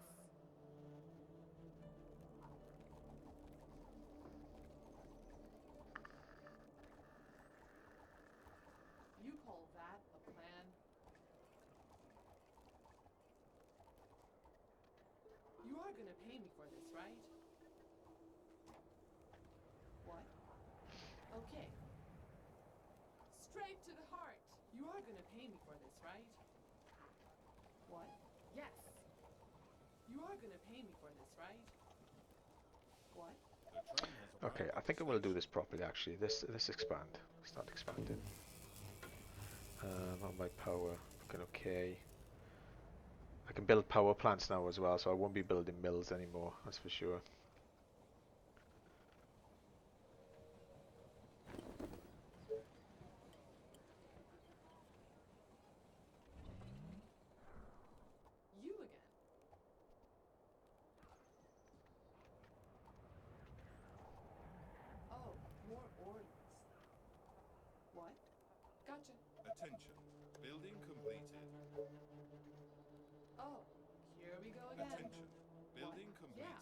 You call that a plan? You are gonna pay me for this, right? What? Okay. Straight to the heart. You are gonna pay me for this, right? What? Yes. You are gonna pay me for this, right? What? The train has arrived Okay, I at think I the will do station. this properly actually. This expand. Start expanding. On my power, looking okay. I can build power plants now as well, so I won't be building mills anymore, that's for sure. You again. Oh, more orders. What? Gotcha. Attention. Building completed. Oh, here we go again. Attention. Building What? completed.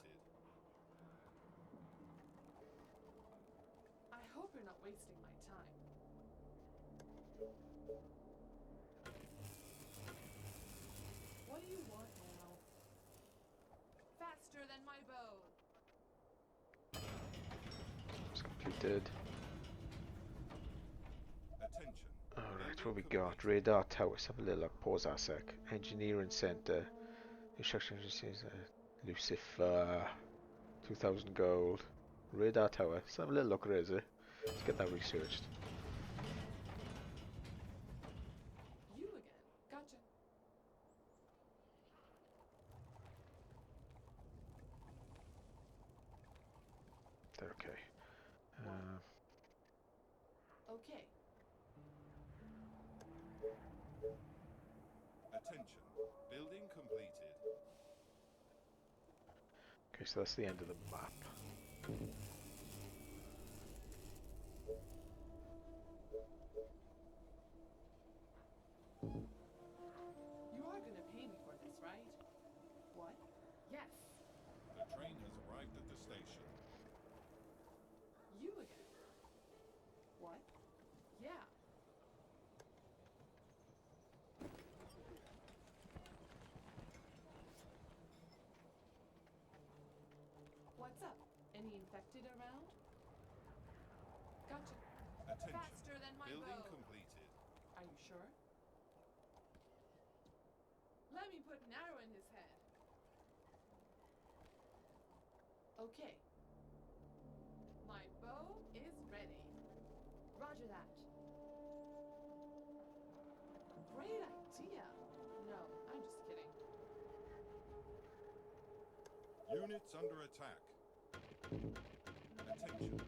I hope you're not wasting my time. What do you want now? Faster than my bow. It's completed. Attention. Alright, what we got? Radar tower. Let's have a little look. Pause our sec. Engineering center. Instruction agencies. Lucifer. 2000 gold. Radar tower. Let's have a little look at it, is it? Let's get that researched. You again. Gotcha. They're okay. Okay. Attention. Building completed. Okay, so that's the end of the map. You are gonna pay me for this, right? What? Yes. The train has arrived at the station. You again. What? Yeah. What's up? Any infected around? Gotcha. Attention. Faster than my Building bow. completed. Are you sure? Let me put an arrow in his head. Okay. My bow is ready. Roger that. Great idea. No, I'm just kidding. Units under attack. Attention.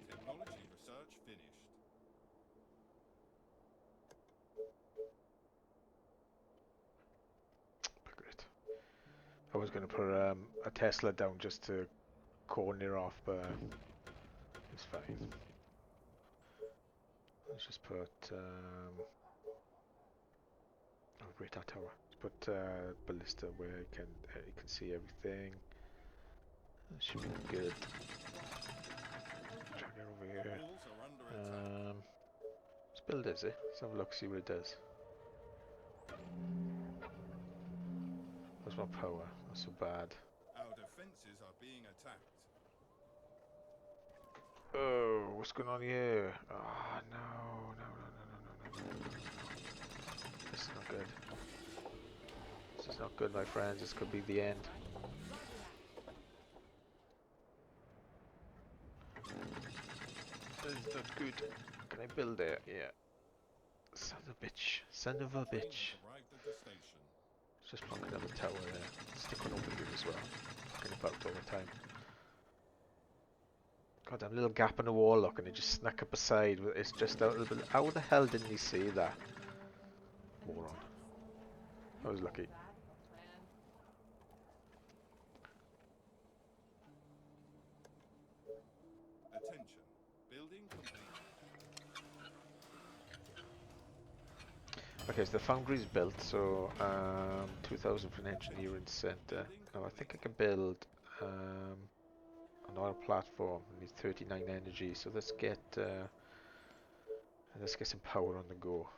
Technology research finished. Great. I was going to put a Tesla down just to corner off, but it's fine. Let's just put radar tower. Let's put ballista where you can see everything. That should be good. Drag it over here. Walls are under attack. Let's build it, is it? Let's have a look, see what it does. That's my power. Not so bad. Our defenses are being attacked. Oh, what's going on here? Oh, no. is not good. This is not good, my friends. This could be the end. This is not good. Can I build there? Yeah. Son of a bitch. Son of a Train bitch. has arrived at the station. Just plonk another tower there. Stick one over here as well. Fucking about all the time. God, that little gap in the wall, look, and it just snuck up aside. It's just out a little bit. How the hell didn't he see that? Moron. I was lucky. Attention. Building complete. Okay, so the foundry's built, so 2,000 for an engineering center. Now I think I can build an oil platform. I need 39 energy, so let's get some power on the go.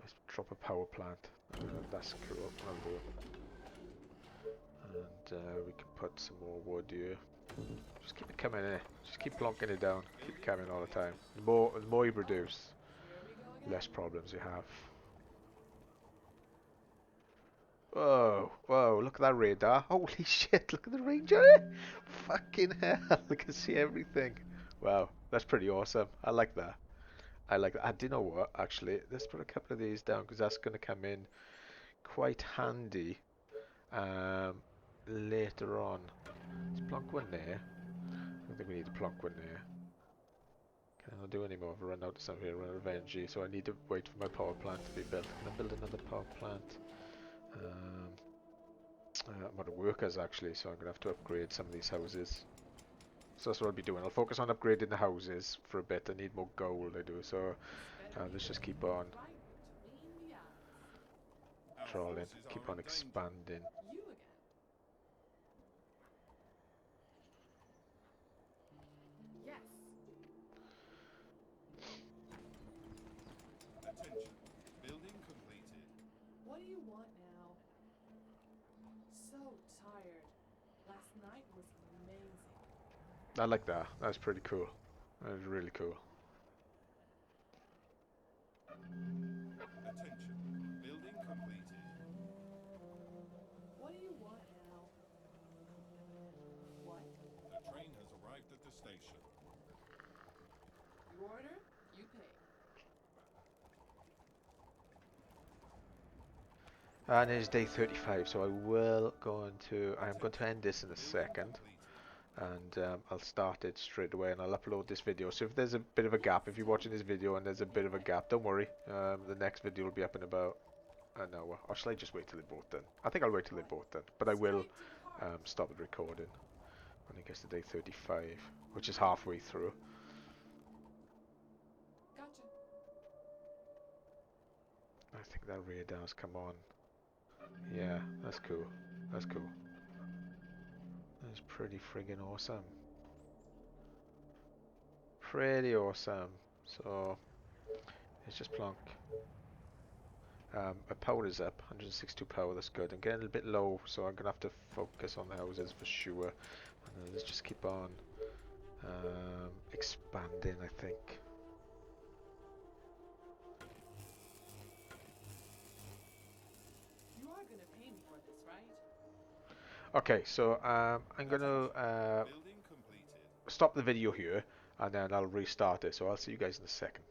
Let's drop a power plant. That's cool. I'll do. And we can put some more wood here. Just keep it coming in. Just keep plonking it down. Keep it coming all the time. The more you produce, less problems you have. Whoa, whoa, look at that radar. Holy shit, look at the range on it. Fucking hell, I can see everything. Wow, that's pretty awesome. I like that. I like that. And do you know what, actually? Let's put a couple of these down because that's going to come in quite handy later on. Let's plonk one there. I don't think we need to plonk one there. Can I not do any more? I've run out of some here, run out of energy, so I need to wait for my power plant to be built. Can I build another power plant? I'm out of workers actually, so I'm going to have to upgrade some of these houses. So that's what I'll be doing. I'll focus on upgrading the houses for a bit. I need more gold, I do. So let's just keep on Our trawling, forces keep are on in danger. expanding. You again. Yes. Attention. Building completed. What do you want now? So tired. Last night was amazing. I like that. That's pretty cool. That was really cool. Attention. Building completed. What do you want now? What? The train has arrived at the station. You order, you pay. And it is day 35, so I am going to end this in a second. And I'll start it straight away and I'll upload this video. So if there's a bit of a gap, if you're watching this video and there's a bit of a gap, don't worry. The next video will be up in about an hour. Or shall I just wait till they're both done? I think I'll wait till they're both done. But I will stop the recording when it gets to day 35, which is halfway through. Gotcha. I think that radar's come on. Yeah, that's cool. That's cool. That's pretty friggin' awesome. Pretty awesome. So let's just plonk. My power is up, 162 power, that's good. I'm getting a little bit low, so I'm gonna have to focus on the houses for sure. And let's just keep on expanding, I think. You are gonna pay me for this, right? Okay, so I'm gonna Building completed. stop the video here, and then I'll restart it. So I'll see you guys in a second.